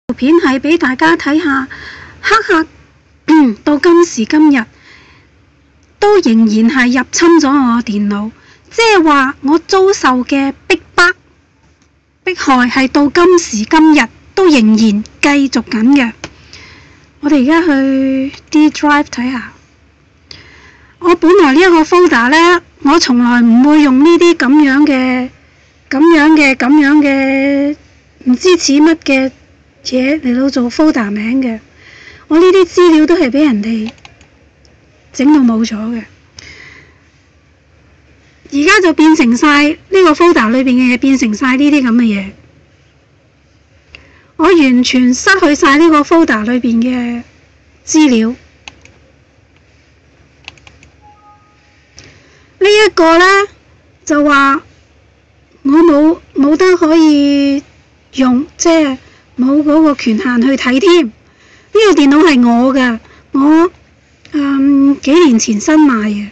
條片係俾大家睇下，黑客到今時今日都仍然係入侵咗我電腦，即係話我遭受嘅迫害係到今時今日都仍然繼續緊嘅。我哋而家去 D Drive 睇下。我本來呢一個 folder 呢，我從來唔會用呢啲咁樣嘅唔知似乜嘅嘢嚟到做 folder 名嘅。我呢啲資料都係俾人哋整到冇咗嘅。而家就變成晒呢個 folder 裏邊嘅嘢，變成晒呢啲咁嘅嘢。我完全失去晒呢個 folder 裏邊嘅資料。呢一個呢，就話我冇得可以用，即係冇嗰個權限去睇添。呢個電腦係我㗎，我幾年前新買嘅。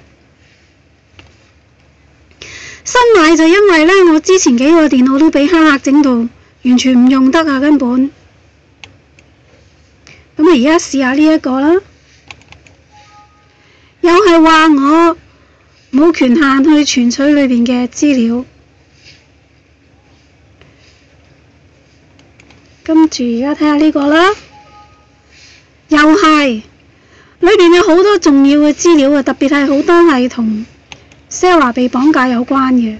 新買就因為呢，我之前幾個電腦都俾黑客整到完全唔用得啊，根本。咁而家試下呢一個啦，又係話我冇權限去存取裏邊嘅資料。跟住而家睇下呢個啦，又係裏邊有好多重要嘅資料啊，特別係好多係同 Sarah 被綁架有關嘅。